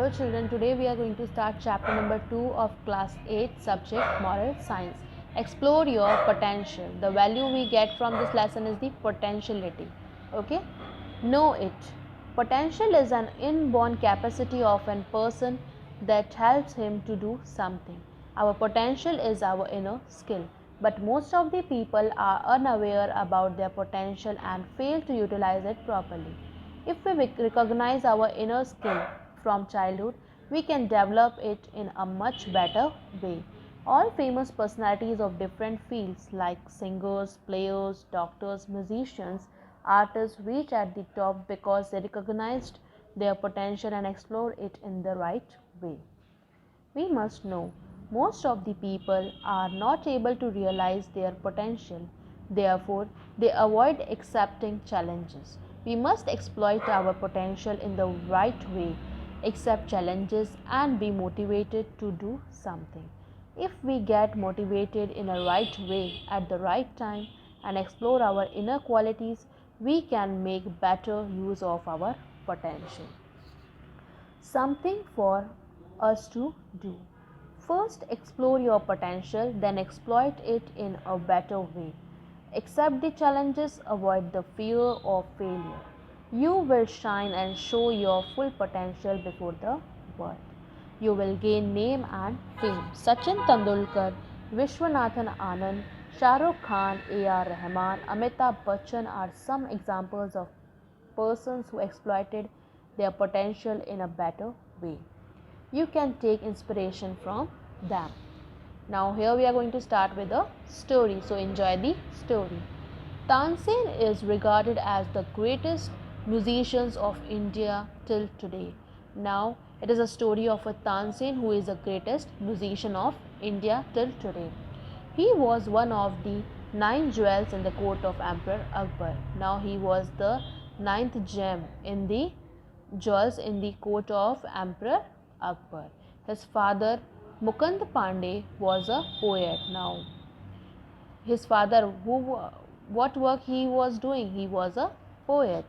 Hello children, today we are going to start chapter number 2 of class 8 subject moral science. Explore your potential. The value we get from this lesson is the potentiality. Okay? Know it. Potential is an inborn capacity of a person that helps him to do something. Our potential is our inner skill. But most of the people are unaware about their potential and fail to utilize it properly. If we recognize our inner skill from childhood, we can develop it in a much better way. All famous personalities of different fields like singers, players, doctors, musicians, artists reach at the top because they recognized their potential and explored it in the right way. We must know most of the people are not able to realize their potential. Therefore, they avoid accepting challenges. We must exploit our potential in the right way, accept challenges, and be motivated to do something. If we get motivated in a right way at the right time and explore our inner qualities, we can make better use of our potential. Something for us to do. First, explore your potential, then exploit it in a better way. Accept the challenges, avoid the fear of failure. You will shine and show your full potential before the world. You will gain name and fame. Sachin Tendulkar, Vishwanathan Anand, Shah Rukh Khan, A.R. Rahman, Amitabh Bachchan are some examples of persons who exploited their potential in a better way. You can take inspiration from them. Now here we are going to start with a story. So enjoy the story. Tansen is regarded as the greatest musicians of India till today. Now it is a story of a Tansen who is the greatest musician of India till today. He was one of the 9 jewels in the court of Emperor Akbar. Now he was the 9th gem in the jewels in the court of Emperor Akbar. His father Mukund Pandey was a poet. Now his father, what work he was doing? He was a poet.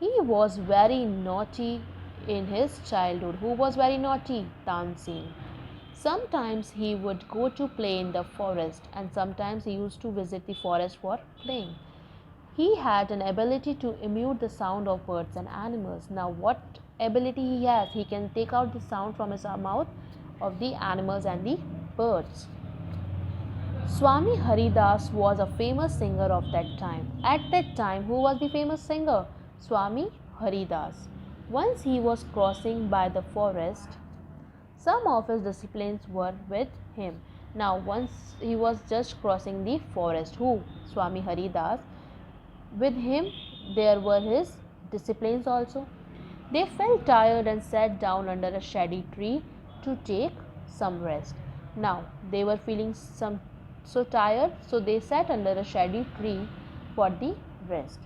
He was very naughty in his childhood. Who was very naughty? Tansen. Sometimes he would go to play in the forest, and sometimes he used to visit the forest for playing. He had an ability to emulate the sound of birds and animals. Now, what ability he has? He can take out the sound from his mouth of the animals and the birds. Swami Haridas was a famous singer of that time. At that time, who was the famous singer? Swami Haridas. Once he was crossing by the forest, some of his disciples were with him. Now, once he was just crossing the forest, who? Swami Haridas. With him, there were his disciples also. They felt tired and sat down under a shady tree to take some rest. Now, they were feeling so tired, so they sat under a shady tree for the rest.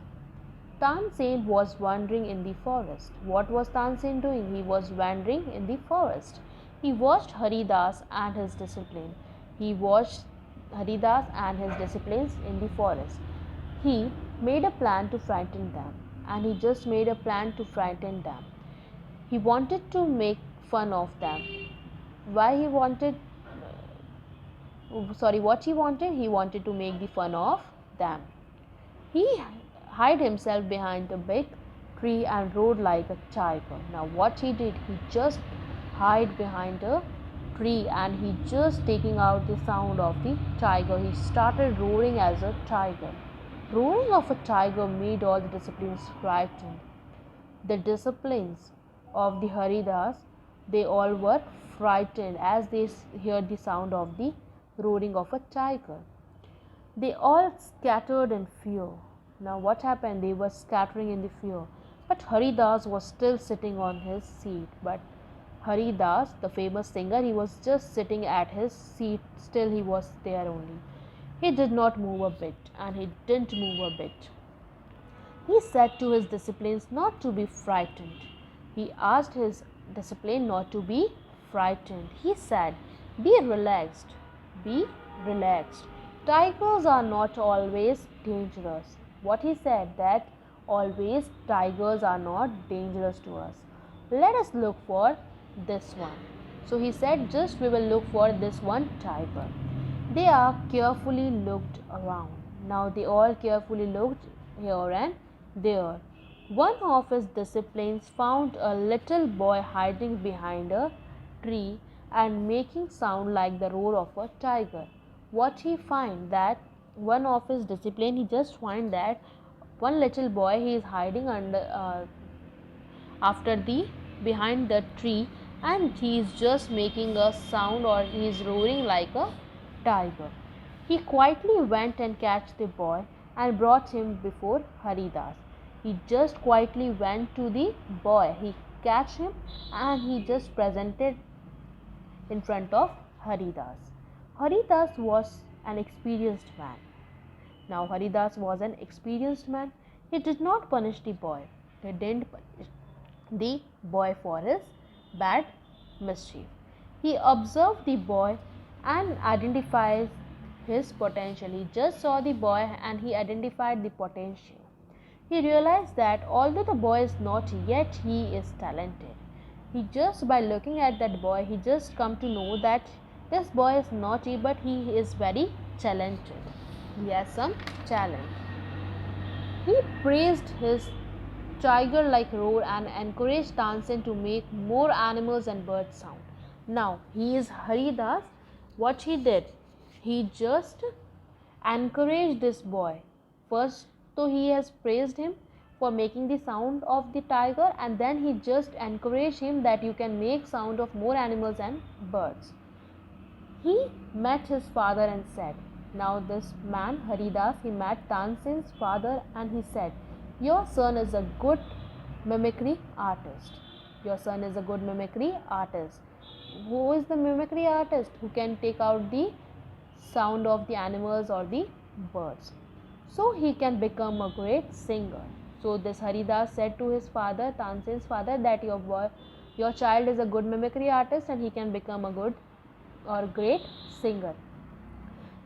Tansen was wandering in the forest. What was Tansen doing? He was wandering in the forest. He watched Haridas and his discipline. He watched Haridas and his disciples in the forest. He made a plan to frighten them, and he just made a plan to frighten them. He wanted to make fun of them. Why he wanted what he wanted? He wanted to make the fun of them. He hid himself behind a big tree and roared like a tiger. Now what he did? He just hid behind a tree and he just taking out the sound of the tiger. He started roaring as a tiger. Roaring of a tiger made all the disciplines frightened. The disciplines of the Haridas, they all were frightened as they heard the sound of the roaring of a tiger. They all scattered in fear. Now what happened? They were scattering in the fear. But Haridas was still sitting on his seat. But Haridas, the famous singer, he was just sitting at his seat. Still he was there only. He did not move a bit, and he didn't move a bit. He said to his disciples not to be frightened. He asked his discipline not to be frightened. He said, be relaxed. Be relaxed. Tigers are not always dangerous. What he said, that always tigers are not dangerous to us. Let us look for this one. So he said, just we will look for this one tiger. They are carefully looked around. Now they all carefully looked here and there. One of his disciples found a little boy hiding behind a tree and making sound like the roar of a tiger. What he find that one of his discipline, he just find that one little boy, he is hiding under after the behind the tree, and he is just making a sound, or he is roaring like a tiger. He quietly went and catched the boy and brought him before Haridas. He just quietly went to the boy, he catched him and he just presented in front of Haridas. Haridas was an experienced man. Now Haridas was an experienced man. He did not punish the boy. He didn't punish the boy for his bad mischief. He observed the boy and identified his potential. He just saw the boy and he identified the potential. He realized that although the boy is naughty, yet he is talented. He just by looking at that boy, he just come to know that this boy is naughty, but he is very talented. He has some talent. He praised his tiger-like roar and encouraged Tansen to make more animals and bird sound. Now he is Haridas. What he did, he just encouraged this boy. First, so he has praised him for making the sound of the tiger, and then he just encouraged him that you can make sound of more animals and birds. He met his father and said, now this man Haridas, he met Tansen's father and he said, your son is a good mimicry artist. Your son is a good mimicry artist. Who is the mimicry artist? Who can take out the sound of the animals or the birds. So he can become a great singer. So this Haridas said to his father, Tansen's father, that your child is a good mimicry artist and he can become a good or great singer.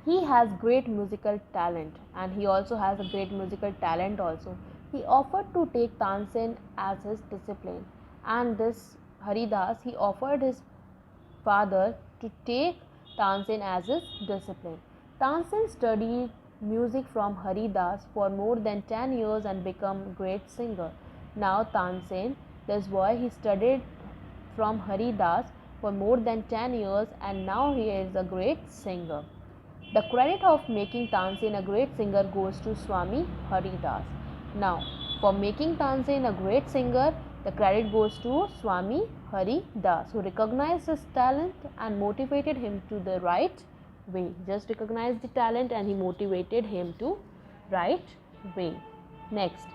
He has great musical talent and he also has a great musical talent also. He offered to take Tansen as his discipline, and this Haridas, he offered his father to take Tansen as his discipline. Tansen studied music from Haridas for more than 10 years and became a great singer. Now Tansen, this boy, he studied from Haridas for more than 10 years and now he is a great singer. The credit of making Tansen a great singer goes to Swami Haridas. Now, for making Tansen a great singer, the credit goes to Swami Haridas, who recognized his talent and motivated him to the right way. Just recognized the talent and he motivated him to right way. Next,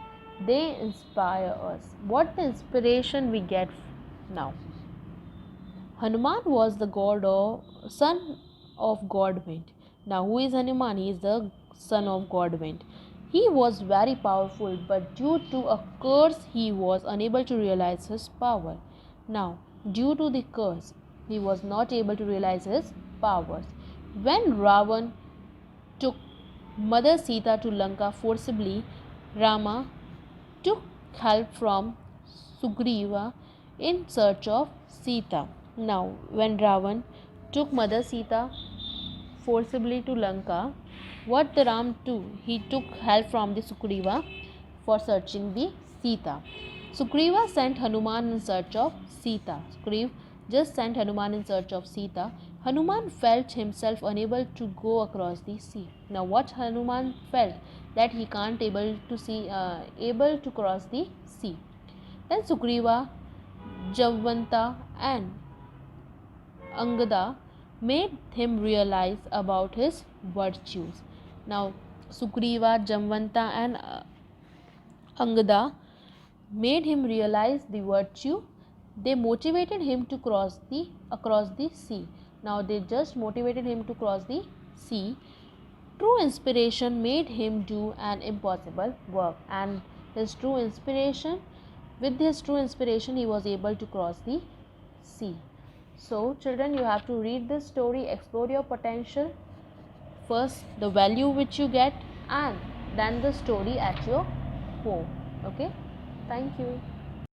they inspire us. What the inspiration we get now? Hanuman was the son of God Wind. Now, who is Hanuman? He is the son of God Wind. He was very powerful, but due to a curse, he was unable to realize his power. Now, due to the curse, he was not able to realize his powers. When Ravan took Mother Sita to Lanka forcibly, Rama took help from Sugriva in search of Sita. Now, when Ravan took Mother Sita forcibly to Lanka, what the Ram do? He took help from the Sugriva for searching the Sita. Sugriva sent Hanuman in search of Sita. Sugriva just sent Hanuman in search of Sita. Hanuman felt himself unable to go across the sea. Now, what Hanuman felt? That he can't able to cross the sea. Then Sugriva, Jamvanta and Angada made him realize about his virtues. Now, Sugriva, Jamvanta and Angada made him realize the virtue. They motivated him to across the sea. Now, they just motivated him to cross the sea. True inspiration made him do an impossible work, and with his true inspiration, he was able to cross the sea. So, children, you have to read this story, explore your potential. First, the value which you get, and then the story at your home. Okay, thank you.